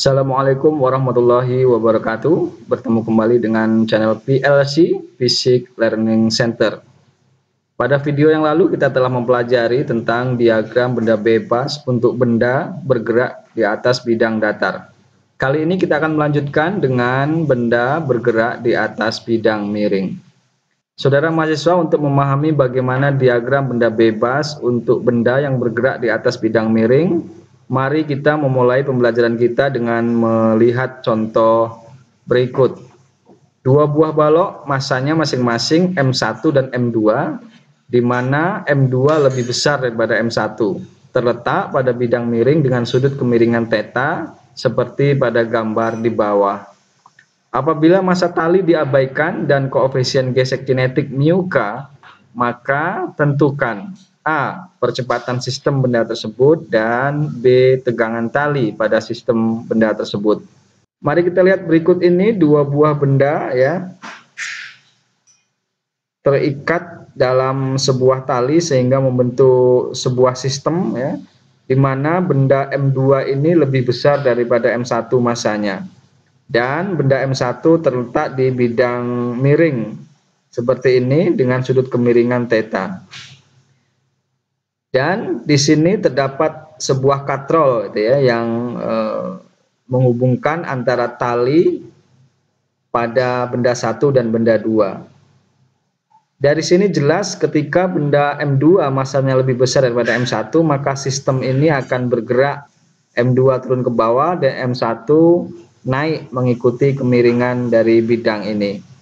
Assalamualaikum warahmatullahi wabarakatuh. Bertemu kembali dengan channel PLC Physics Learning Center. Pada video yang lalu kita telah mempelajari tentang diagram benda bebas untuk benda bergerak di atas bidang datar. Kali ini kita akan melanjutkan dengan benda bergerak di atas bidang miring. Saudara mahasiswa, untuk memahami bagaimana diagram benda bebas untuk benda yang bergerak di atas bidang miring, mari kita memulai pembelajaran kita dengan melihat contoh berikut. Dua buah balok masanya masing-masing M1 dan M2, di mana M2 lebih besar daripada M1, terletak pada bidang miring dengan sudut kemiringan theta seperti pada gambar di bawah. Apabila massa tali diabaikan dan koefisien gesek kinetik μk, maka tentukan A. Percepatan sistem benda tersebut, dan B. Tegangan tali pada sistem benda tersebut. Mari kita lihat berikut ini dua buah benda ya, terikat dalam sebuah tali sehingga membentuk sebuah sistem ya, di mana benda M2 ini lebih besar daripada M1 massanya. Dan benda M1 terletak di bidang miring seperti ini dengan sudut kemiringan theta. Dan di sini terdapat sebuah katrol gitu ya, yang menghubungkan antara tali pada benda 1 dan benda 2. Dari sini jelas ketika benda M2 massanya lebih besar daripada M1, maka sistem ini akan bergerak M2 turun ke bawah dan M1 naik mengikuti kemiringan dari bidang ini.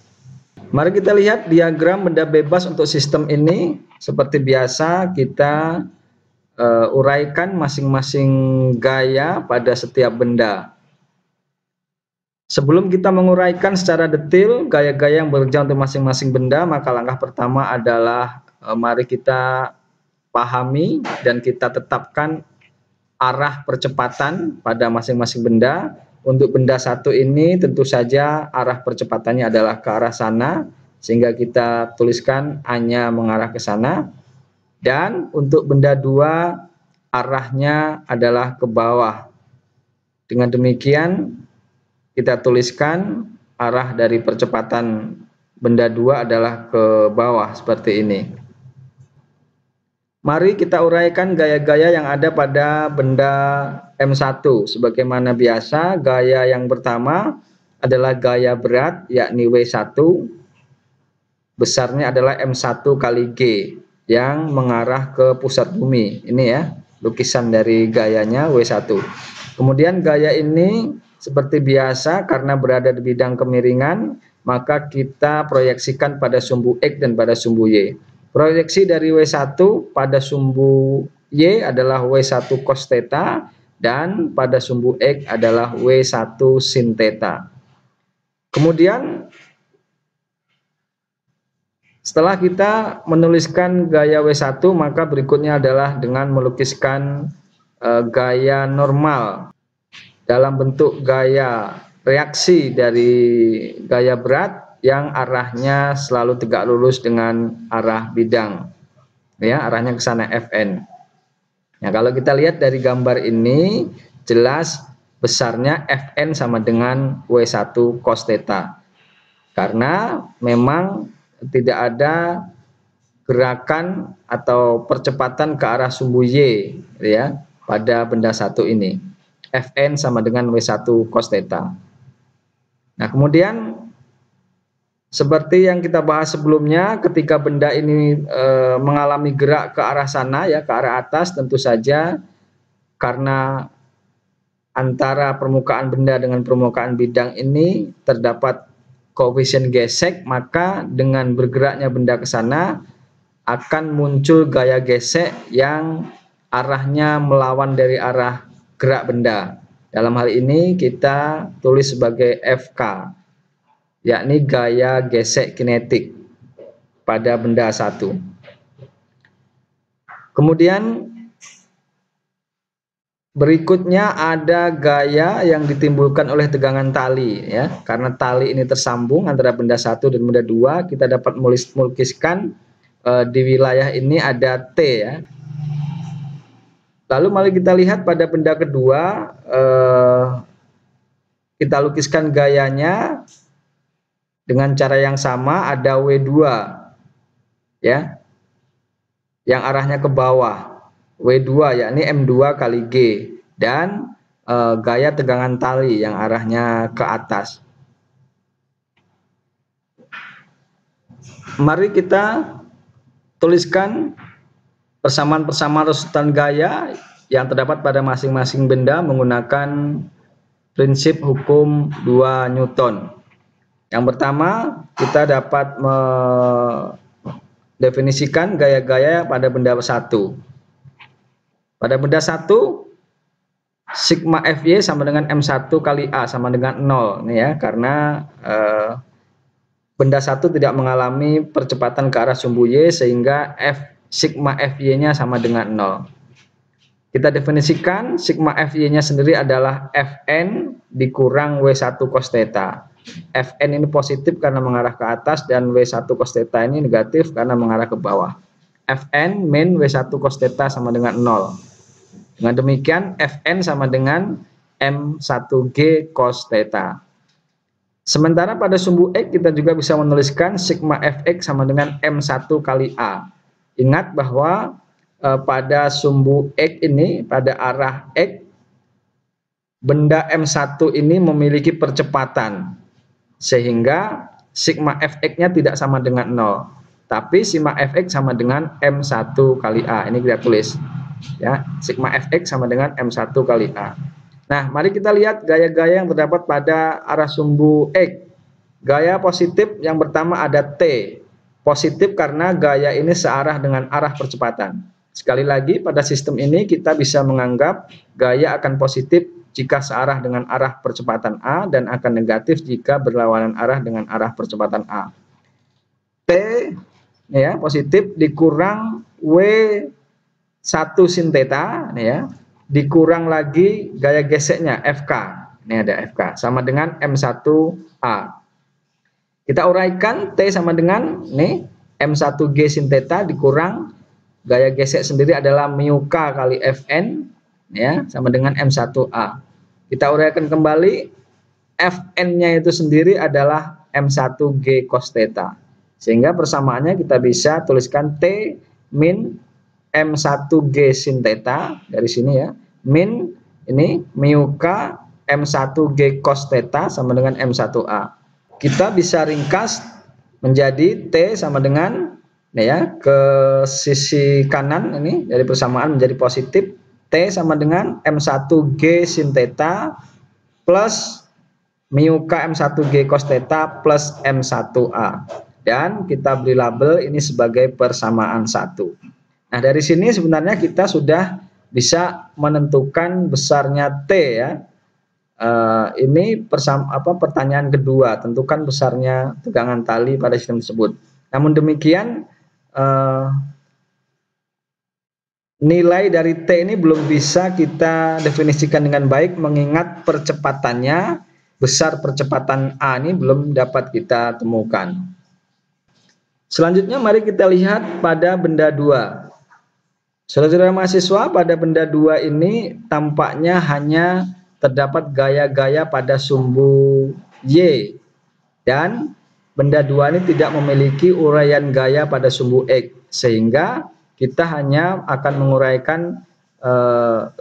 Mari kita lihat diagram benda bebas untuk sistem ini. Seperti biasa kita uraikan masing-masing gaya pada setiap benda. Sebelum kita menguraikan secara detail gaya-gaya yang bekerja untuk masing-masing benda, maka langkah pertama adalah mari kita pahami dan kita tetapkan arah percepatan pada masing-masing benda. Untuk benda 1 ini tentu saja arah percepatannya adalah ke arah sana, sehingga kita tuliskan A-nya mengarah ke sana. Dan untuk benda 2 arahnya adalah ke bawah. Dengan demikian kita tuliskan arah dari percepatan benda 2 adalah ke bawah seperti ini. Mari kita uraikan gaya-gaya yang ada pada benda M1. Sebagaimana biasa, gaya yang pertama adalah gaya berat, yakni W1. Besarnya adalah M1 kali G yang mengarah ke pusat bumi. Ini ya, lukisan dari gayanya W1. Kemudian gaya ini seperti biasa karena berada di bidang kemiringan, maka kita proyeksikan pada sumbu X dan pada sumbu Y. Proyeksi dari W1 pada sumbu Y adalah W1 cos theta, dan pada sumbu X adalah W1 sin theta. Kemudian setelah kita menuliskan gaya W1, maka berikutnya adalah dengan melukiskan gaya normal dalam bentuk gaya reaksi dari gaya berat yang arahnya selalu tegak lurus dengan arah bidang ya, arahnya ke sana Fn. Nah, kalau kita lihat dari gambar ini jelas besarnya Fn sama dengan W1 cos theta, karena memang tidak ada gerakan atau percepatan ke arah sumbu Y ya pada benda 1 ini. Fn sama dengan W1 cos theta. Nah, kemudian seperti yang kita bahas sebelumnya, ketika benda ini mengalami gerak ke arah sana ya, ke arah atas, tentu saja karena antara permukaan benda dengan permukaan bidang ini terdapat koefisien gesek, maka dengan bergeraknya benda ke sana akan muncul gaya gesek yang arahnya melawan dari arah gerak benda. Dalam hal ini kita tulis sebagai FK, yakni gaya gesek kinetik pada benda 1. Kemudian berikutnya ada gaya yang ditimbulkan oleh tegangan tali ya. Karena tali ini tersambung antara benda 1 dan benda 2, kita dapat melukiskan di wilayah ini ada T ya. Lalu mari kita lihat pada benda kedua, kita lukiskan gayanya dengan cara yang sama. Ada W2 ya, yang arahnya ke bawah, W2 yakni M2 kali G, dan gaya tegangan tali yang arahnya ke atas. Mari kita tuliskan persamaan-persamaan resultan gaya yang terdapat pada masing-masing benda menggunakan prinsip hukum 2 Newton. Yang pertama, kita dapat mendefinisikan gaya-gaya pada benda 1. Pada benda 1, sigma Fy sama dengan M1 kali A sama dengan 0 nih ya, karena benda 1 tidak mengalami percepatan ke arah sumbu Y sehingga sigma Fy-nya sama dengan 0. Kita definisikan sigma Fy-nya sendiri adalah Fn dikurang W1 cos theta. Fn ini positif karena mengarah ke atas dan W1 cos theta ini negatif karena mengarah ke bawah. Fn min W1 cos theta sama dengan 0. Dengan demikian Fn sama dengan M1G cos theta. Sementara pada sumbu X kita juga bisa menuliskan sigma Fx sama dengan M1 kali A. Ingat bahwa pada sumbu X ini, pada arah X, benda M1 ini memiliki percepatan, sehingga sigma Fx-nya tidak sama dengan 0. Tapi sigma Fx sama dengan M1 kali A. Ini kita tulis. Ya, sigma Fx sama dengan M1 kali A. Nah, mari kita lihat gaya-gaya yang terdapat pada arah sumbu X. Gaya positif yang pertama ada T. Positif karena gaya ini searah dengan arah percepatan. Sekali lagi, pada sistem ini kita bisa menganggap gaya akan positif jika searah dengan arah percepatan A dan akan negatif jika berlawanan arah dengan arah percepatan A. T ya, positif dikurang W1 sin theta ya, dikurang lagi gaya geseknya Fk. Ini ada Fk sama dengan M1A. Kita uraikan T sama dengan nih M1G sin theta dikurang gaya gesek sendiri adalah mu K kali Fn ya, sama dengan M1A. Kita uraikan kembali, Fn-nya itu sendiri adalah M1G cos theta. Sehingga persamaannya kita bisa tuliskan T min M1G sin theta dari sini ya, min ini mu K M1G cos theta sama dengan M1A. Kita bisa ringkas menjadi T sama dengan ya, ke sisi kanan ini dari persamaan menjadi positif, T sama dengan M1G sin theta plus mu K M1G cos theta plus M1A. Dan kita beri label ini sebagai persamaan 1. Nah, dari sini sebenarnya kita sudah bisa menentukan besarnya T ya. Ini pertanyaan kedua, tentukan besarnya tegangan tali pada sistem tersebut. Namun demikian, nilai dari T ini belum bisa kita definisikan dengan baik mengingat percepatannya, besar percepatan A ini belum dapat kita temukan. Selanjutnya mari kita lihat pada benda 2. Saudara-saudara mahasiswa, pada benda 2 ini tampaknya hanya terdapat gaya-gaya pada sumbu Y dan benda 2 ini tidak memiliki uraian gaya pada sumbu X, sehingga kita hanya akan menguraikan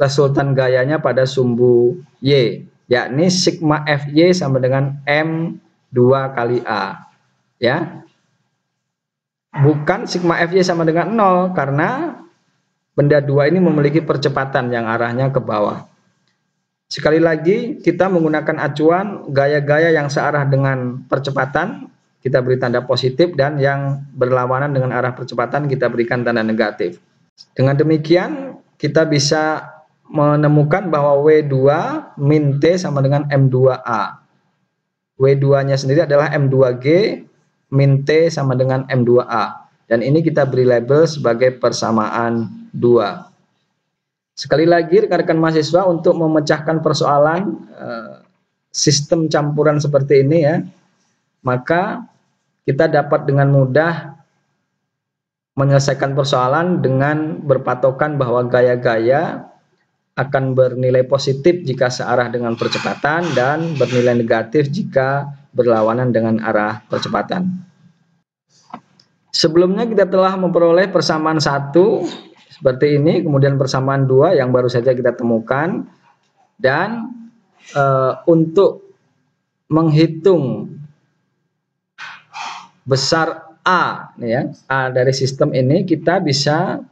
resultan gayanya pada sumbu Y, yakni sigma Fy sama dengan M2 kali A. Ya. Bukan sigma Fy sama dengan 0, karena benda 2 ini memiliki percepatan yang arahnya ke bawah. Sekali lagi, kita menggunakan acuan gaya-gaya yang searah dengan percepatan, kita beri tanda positif, dan yang berlawanan dengan arah percepatan kita berikan tanda negatif. Dengan demikian kita bisa menemukan bahwa W2 min T sama dengan M2A. W2 nya sendiri adalah M2G min T sama dengan M2A, dan ini kita beri label sebagai persamaan 2. Sekali lagi rekan-rekan mahasiswa, untuk memecahkan persoalan sistem campuran seperti ini ya, maka kita dapat dengan mudah menyelesaikan persoalan dengan berpatokan bahwa gaya-gaya akan bernilai positif jika searah dengan percepatan dan bernilai negatif jika berlawanan dengan arah percepatan. Sebelumnya kita telah memperoleh persamaan 1 seperti ini, kemudian persamaan 2 yang baru saja kita temukan, dan untuk menghitung besar A, ya, A dari sistem ini, kita bisa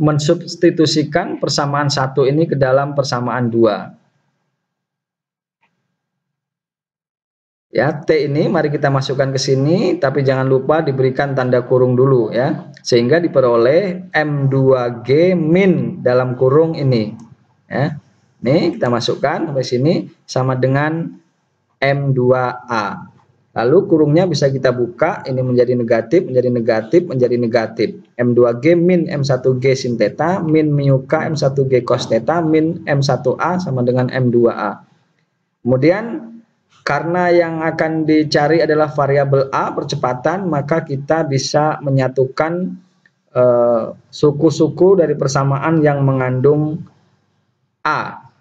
mensubstitusikan persamaan 1 ini ke dalam persamaan 2. Ya, T ini mari kita masukkan ke sini, tapi jangan lupa diberikan tanda kurung dulu ya, sehingga diperoleh M2G min dalam kurung ini. Ya. Nih kita masukkan sampai sini sama dengan M2A. Lalu kurungnya bisa kita buka, ini menjadi negatif, menjadi negatif, menjadi negatif. M2G min M1G sin theta min mu K M1G cos theta min M1A sama dengan M2A. Kemudian karena yang akan dicari adalah variabel A, percepatan, maka kita bisa menyatukan suku-suku dari persamaan yang mengandung A.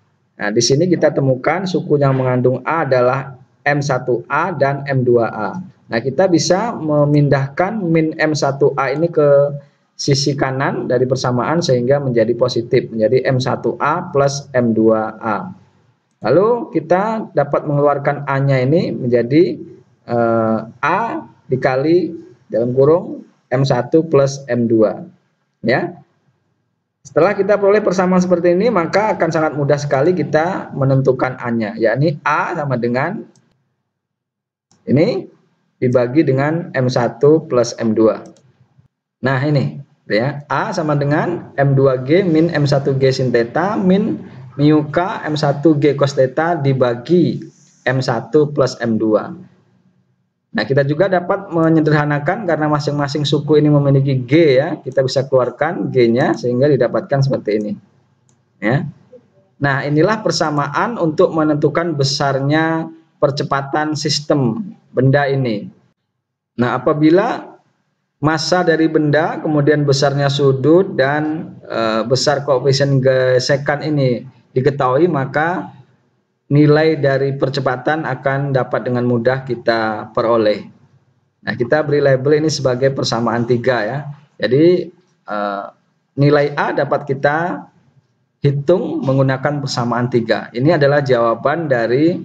Nah, di sini kita temukan suku yang mengandung A adalah M1A dan M2A. Nah, kita bisa memindahkan min M1A ini ke sisi kanan dari persamaan sehingga menjadi positif, menjadi M1A plus M2A. Lalu kita dapat mengeluarkan A-nya ini menjadi A dikali dalam kurung M1 plus M2. Ya. Setelah kita peroleh persamaan seperti ini, maka akan sangat mudah sekali kita menentukan A-nya, yakni A sama dengan ini dibagi dengan M1 plus M2. Nah, ini ya, A sama dengan M2G min M1G sin theta min mu K M1G cos theta dibagi M1 plus M2. Nah, kita juga dapat menyederhanakan karena masing-masing suku ini memiliki G ya, kita bisa keluarkan G-nya sehingga didapatkan seperti ini. Ya. Nah, inilah persamaan untuk menentukan besarnya percepatan sistem benda ini. Nah, apabila massa dari benda, kemudian besarnya sudut dan besar koefisien gesekan ini diketahui, maka nilai dari percepatan akan dapat dengan mudah kita peroleh. Nah, kita beri label ini sebagai persamaan 3 ya. Jadi nilai A dapat kita hitung menggunakan persamaan 3. Ini adalah jawaban dari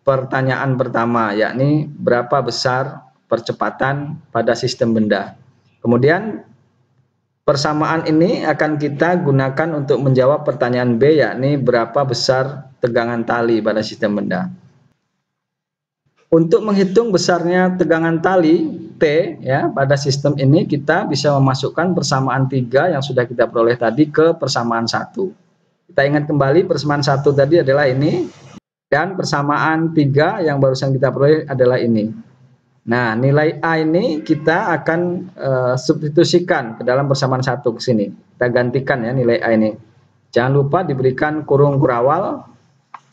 pertanyaan pertama, yakni berapa besar percepatan pada sistem benda. Kemudian persamaan ini akan kita gunakan untuk menjawab pertanyaan B, yakni berapa besar tegangan tali pada sistem benda. Untuk menghitung besarnya tegangan tali T ya pada sistem ini, kita bisa memasukkan persamaan 3 yang sudah kita peroleh tadi ke persamaan 1. Kita ingat kembali persamaan 1 tadi adalah ini, dan persamaan 3 yang barusan kita peroleh adalah ini. Nah, nilai A ini kita akan substitusikan ke dalam persamaan 1 ke sini. Kita gantikan ya nilai A ini. Jangan lupa diberikan kurung kurawal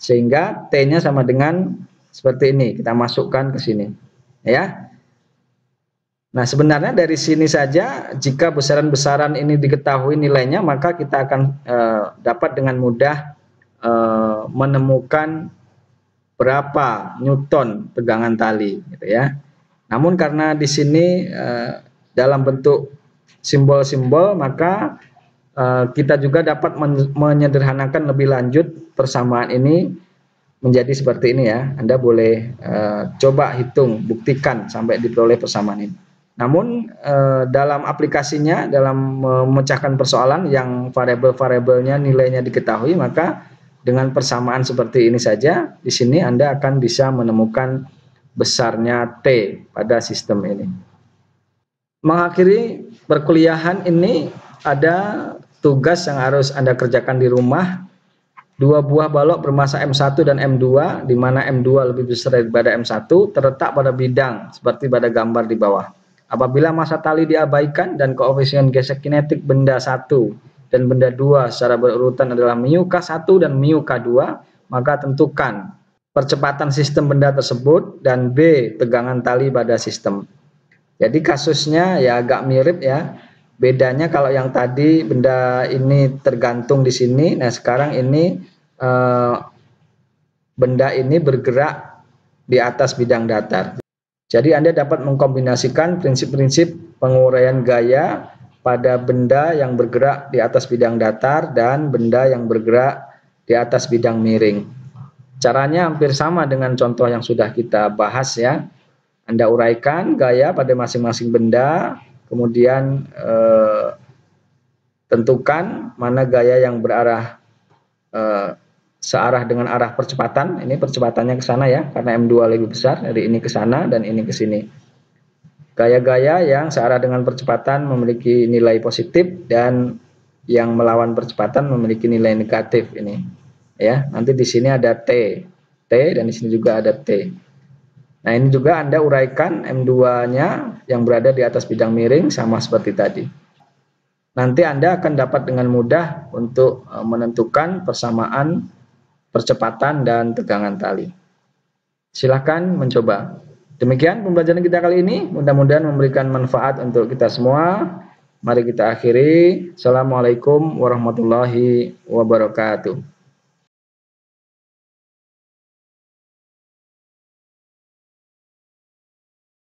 sehingga T-nya sama dengan seperti ini. Kita masukkan ke sini. Ya. Nah, sebenarnya dari sini saja jika besaran-besaran ini diketahui nilainya, maka kita akan dapat dengan mudah menemukan berapa newton tegangan tali gitu ya. Namun karena di sini dalam bentuk simbol-simbol, maka kita juga dapat menyederhanakan lebih lanjut persamaan ini menjadi seperti ini ya. Anda boleh coba hitung, buktikan sampai diperoleh persamaan ini. Namun dalam aplikasinya, dalam memecahkan persoalan yang variabel-variabelnya nilainya diketahui, maka dengan persamaan seperti ini saja, di sini Anda akan bisa menemukan besarnya T pada sistem ini. Mengakhiri perkuliahan ini ada tugas yang harus Anda kerjakan di rumah. 2 buah balok bermassa M1 dan M2, di mana M2 lebih besar daripada M1, terletak pada bidang seperti pada gambar di bawah. Apabila massa tali diabaikan dan koefisien gesek kinetik benda 1 dan benda 2 secara berurutan adalah mu K1 dan mu K2, maka tentukan percepatan sistem benda tersebut dan B tegangan tali pada sistem. Jadi kasusnya ya agak mirip ya. Bedanya kalau yang tadi benda ini tergantung di sini, nah sekarang ini benda ini bergerak di atas bidang datar. Jadi Anda dapat mengkombinasikan prinsip-prinsip penguraian gaya pada benda yang bergerak di atas bidang datar dan benda yang bergerak di atas bidang miring. Caranya hampir sama dengan contoh yang sudah kita bahas ya. Anda uraikan gaya pada masing-masing benda, kemudian tentukan mana gaya yang berarah searah dengan arah percepatan. Ini percepatannya ke sana ya, karena M2 lebih besar, dari ini ke sana dan ini ke sini. Gaya-gaya yang searah dengan percepatan memiliki nilai positif dan yang melawan percepatan memiliki nilai negatif ini. Ya, nanti di sini ada T dan di sini juga ada T. Nah, ini juga Anda uraikan M2-nya yang berada di atas bidang miring sama seperti tadi. Nanti Anda akan dapat dengan mudah untuk menentukan persamaan percepatan dan tegangan tali. Silakan mencoba. Demikian pembelajaran kita kali ini, mudah-mudahan memberikan manfaat untuk kita semua. Mari kita akhiri. Assalamualaikum warahmatullahi wabarakatuh.